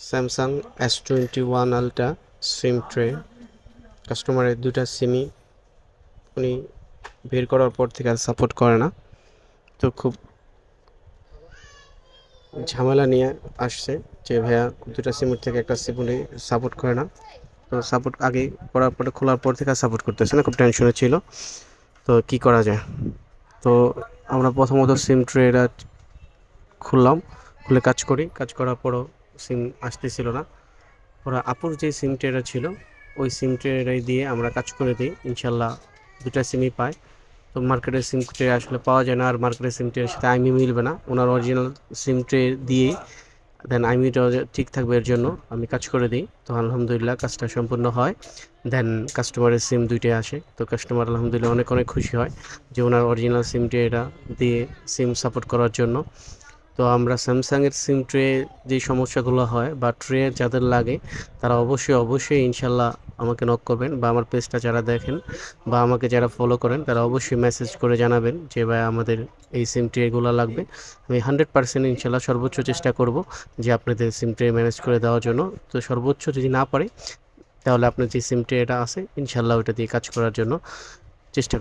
Samsung S21 ultra সিম tray কাস্টমারের দুটা সিমই উনি বের করার পর থেকে আর সাপোর্ট করে না। তো খুব ঝামেলা নিয়ে আসছে যে ভাইয়া দুটা সিমের থেকে একটা সিম উনি সাপোর্ট করে না। তো সাপোর্ট আগে করার পরে খোলার পর থেকে আর সাপোর্ট করতেছে না, খুব টেনশনে ছিল। তো কি করা যায়? তো আমরা প্রথমত সিম ট্রেটা খুললাম, খুলে কাজ করার পরও সিম আসতেছিল না। ওরা আপুর যে সিম ট্রেটা ছিল ওই সিম ট্রেটাই দিয়ে আমরা কাজ করে দিই, ইনশাল্লাহ দুটা সিমই পাই। তো মার্কেটের সিম ট্রে আসলে পাওয়া যায় না, আর মার্কেটের সিম ট্রের সাথে আইমি মিলবে না, ওনার অরিজিনাল সিম ট্রে দিয়েই দেন আইমিটাও ঠিক থাকবে, এর জন্য আমি কাজ করে দিই। তো আলহামদুলিল্লাহ কাজটা সম্পূর্ণ হয়, দেন কাস্টমারের সিম দুইটাই আসে। তো কাস্টমার আলহামদুলিল্লাহ অনেক অনেক খুশি হয় যে ওনার অরিজিনাল সিম ট্রেটা দিয়ে সিম সাপোর্ট করার জন্য। তো আমরা স্যামসাংয়ের সিম ট্রে যে সমস্যাগুলো হয় বা ট্রে যাদের লাগে তারা অবশ্যই ইনশাল্লাহ আমাকে নক করবেন, বা আমার পেজটা যারা দেখেন বা আমাকে যারা ফলো করেন তারা অবশ্যই মেসেজ করে জানাবেন যে ভাই আমাদের এই সিম ট্রেগুলো লাগবে। আমি 100% ইনশাল্লাহ সর্বোচ্চ চেষ্টা করব যে আপনাদের সিম ট্রে ম্যানেজ করে দেওয়ার জন্য। তো সর্বোচ্চ যদি না পারে তাহলে আপনার যে সিম ট্রেটা আছে ইনশাল্লাহ ওইটা দিয়ে কাজ করার জন্য চেষ্টা